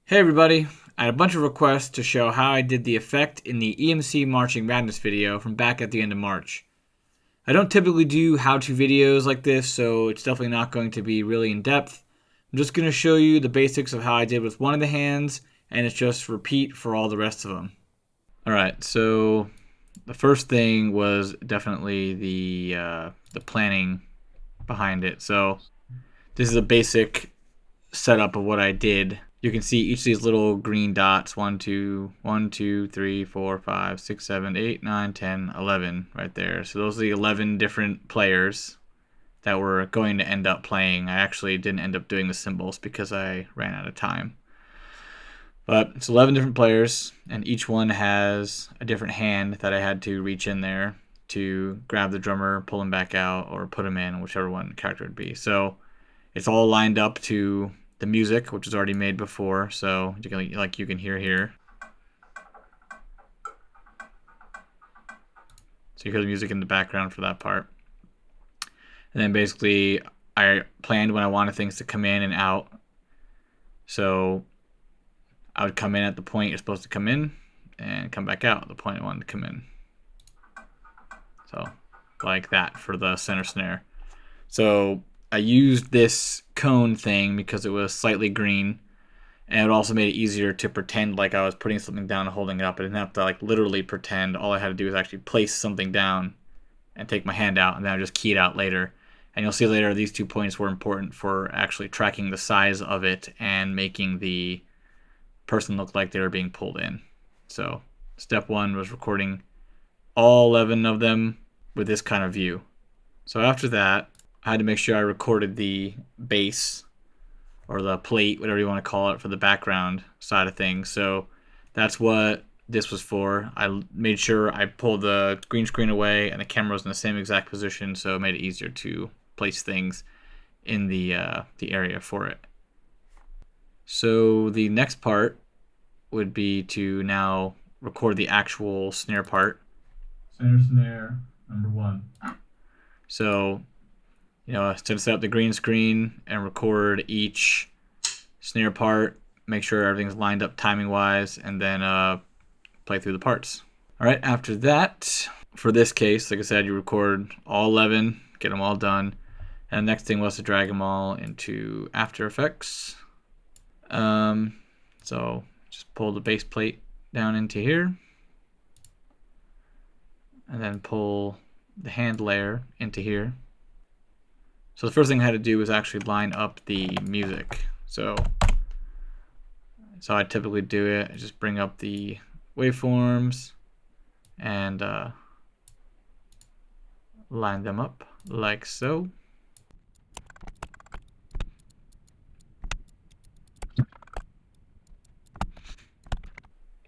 Hey everybody, I had a bunch of requests to show how I did the effect in the EMC Marching Madness video from back at the end of March. I don't typically do how-to videos like this, so it's definitely not going to be really in-depth. I'm just going to show you the basics of how I did with one of the hands, and it's just repeat for all the rest of them. Alright, so the first thing was definitely the planning behind it. So this is a basic setup of what I did. You can see each of these little green dots 1 2 1 2 3 4 5 6 7 8 9 10 11 right there. So those are the 11 different players that were going to end up playing. I actually didn't end up doing the symbols because I ran out of time. But it's 11 different players, and each one has a different hand that I had to reach in there to grab the drummer, pull him back out, or put him in, whichever one character would be. So it's all lined up to the music, which is already made before, so you can hear here. So you hear the music in the background for that part. And then basically I planned when I wanted things to come in and out. So I would come in at the point you're supposed to come in and come back out at the point I wanted to come in. So like that for the center snare. So I used this cone thing because it was slightly green, and it also made it easier to pretend like I was putting something down and holding it up. I didn't have to like literally pretend. All I had to do was actually place something down and take my hand out, and then I just key it out later. And you'll see later these 2 points were important for actually tracking the size of it and making the person look like they were being pulled in. So step 1 was recording all 11 of them with this kind of view. So after that, I had to make sure I recorded the bass or the plate, whatever you want to call it, for the background side of things. So that's what this was for. I made sure I pulled the green screen away and the camera was in the same exact position, so it made it easier to place things in the area for it. So the next part would be to now record the actual snare part. Center snare, number 1. So to set up the green screen and record each snare part, make sure everything's lined up timing wise, and then play through the parts. All right, after that, for this case, like I said, you record all 11, get them all done, and the next thing was to drag them all into After Effects. So just pull the base plate down into here, and then pull the hand layer into here. So the first thing I had to do was actually line up the music. So I typically do it. I just bring up the waveforms and line them up like so.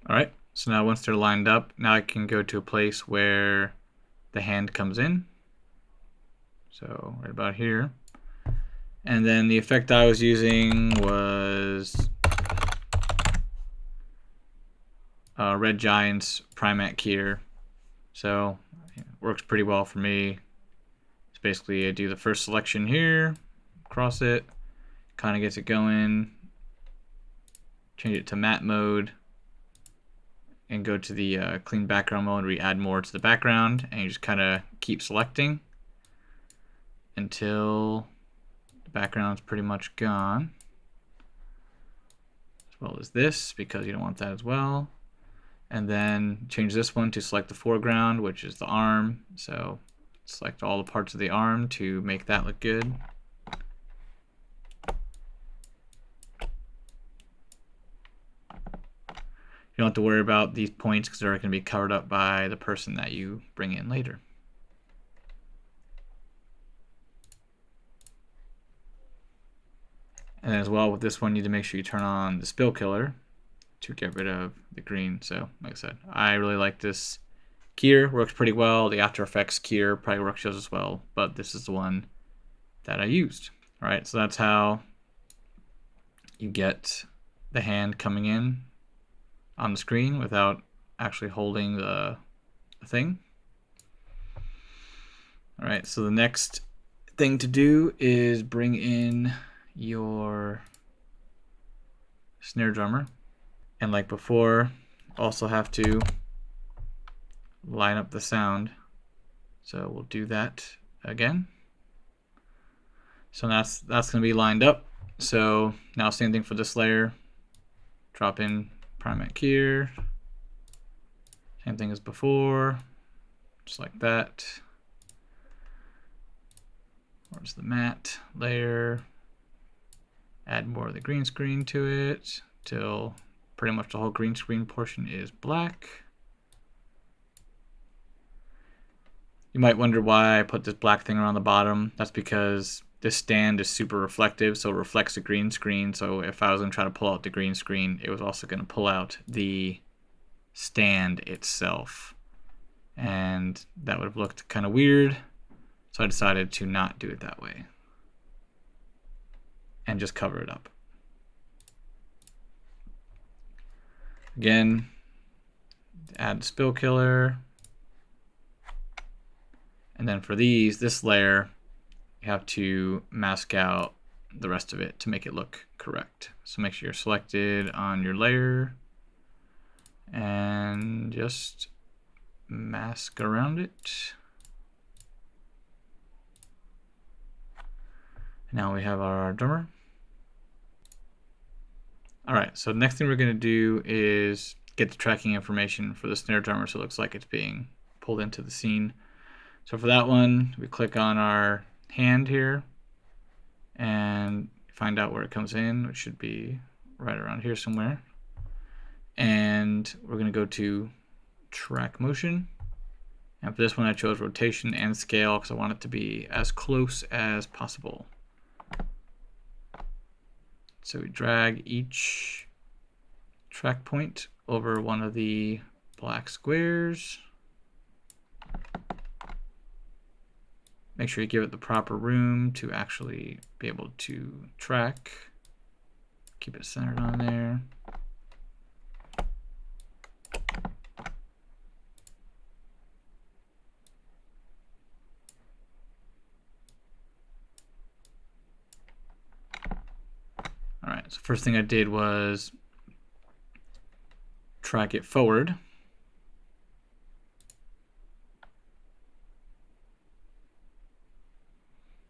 All right, so now once they're lined up, now I can go to a place where the hand comes in. So right about here. And then the effect I was using was Red Giant's Primat Keyer. So it works pretty well for me. It's basically I do the first selection here, cross it, kind of gets it going, change it to matte mode, and go to the clean background mode where you add more to the background, and you just kind of keep selecting until the background's pretty much gone, as well as this, because you don't want that as well. And then change this one to select the foreground, which is the arm. So select all the parts of the arm to make that look good. You don't have to worry about these points because they're going to be covered up by the person that you bring in later. And as well with this one, you need to make sure you turn on the spill killer to get rid of the green. So like I said, I really like this keyer, works pretty well. The After Effects keyer probably works just as well, but this is the one that I used. All right, so that's how you get the hand coming in on the screen without actually holding the thing. All right, so the next thing to do is bring in your snare drummer. And like before, also have to line up the sound. So we'll do that again. So that's going to be lined up. So now same thing for this layer. Drop in Primac here. Same thing as before, just like that. Where's the matte layer? Add more of the green screen to it till pretty much the whole green screen portion is black. You might wonder why I put this black thing around the bottom. That's because this stand is super reflective, so it reflects the green screen. So if I was going to try to pull out the green screen, it was also going to pull out the stand itself. And that would have looked kind of weird. So I decided to not do it that way and just cover it up. Again, add the spill killer. And then for this layer, you have to mask out the rest of it to make it look correct. So make sure you're selected on your layer and just mask around it. Now we have our drummer. All right, so the next thing we're going to do is get the tracking information for the snare drummer so it looks like it's being pulled into the scene. So for that one, we click on our hand here and find out where it comes in, which should be right around here somewhere. And we're going to go to track motion. And for this one, I chose rotation and scale because I want it to be as close as possible. So we drag each track point over one of the black squares. Make sure you give it the proper room to actually be able to track. Keep it centered on there. All right, so first thing I did was track it forward.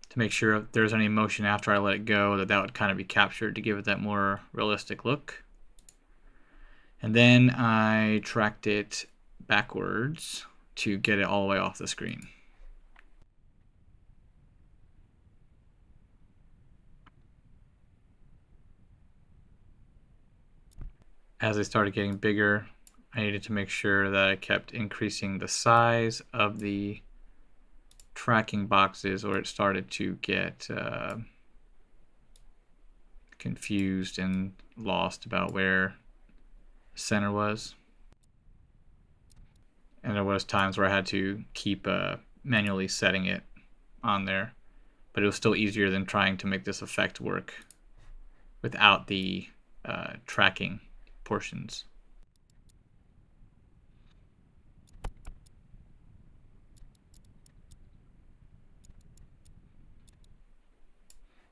To make sure if there's any motion after I let it go, that would kind of be captured to give it that more realistic look. And then I tracked it backwards to get it all the way off the screen. As I started getting bigger, I needed to make sure that I kept increasing the size of the tracking boxes, or it started to get confused and lost about where the center was. And there was times where I had to keep manually setting it on there, but it was still easier than trying to make this effect work without the tracking portions.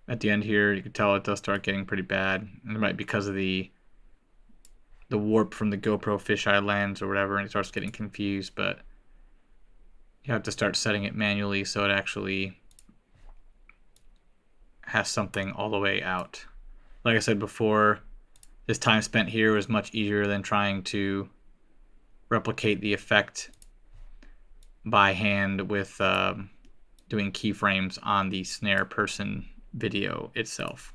At the end here, you can tell it does start getting pretty bad, and it might be because of the warp from the GoPro fisheye lens or whatever, and it starts getting confused, but you have to start setting it manually so it actually has something all the way out. Like I said before, this time spent here was much easier than trying to replicate the effect by hand with doing keyframes on the snare person video itself.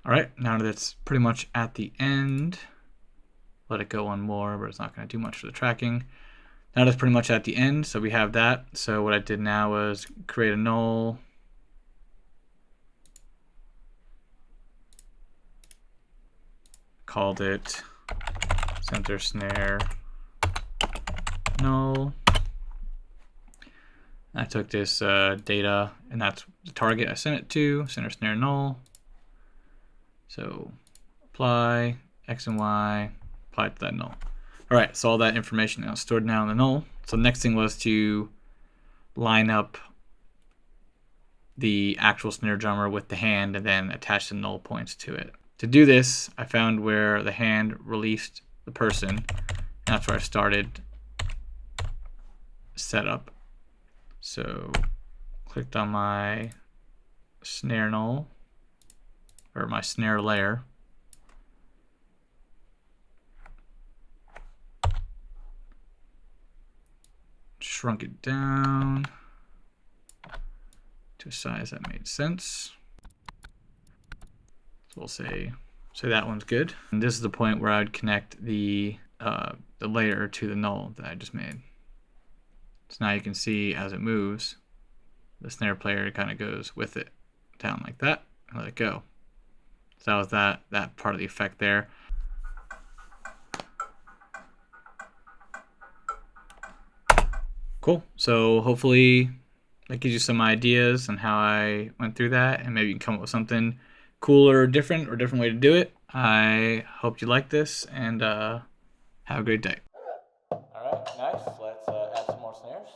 All right, now that it's pretty much at the end, let it go one more, but it's not going to do much for the tracking. Now that's pretty much at the end, so we have that. So what I did now was create a null. Called it center snare null. I took this data, and that's the target I sent it to, center snare null. So apply X and Y, apply to that null. All right, so all that information is stored now in the null. So the next thing was to line up the actual snare drummer with the hand and then attach the null points to it. To do this, I found where the hand released the person, and that's where I started setup. So clicked on my snare null, or my snare layer. Shrunk it down to a size that made sense. So we'll say that one's good. And this is the point where I would connect the layer to the null that I just made. So now you can see as it moves, the snare player kind of goes with it down like that and let it go. So that was that part of the effect there. Cool. So hopefully that gives you some ideas on how I went through that, and maybe you can come up with something cool or different way to do it. I hope you like this, and have a great day. All right, nice. Let's add some more snares.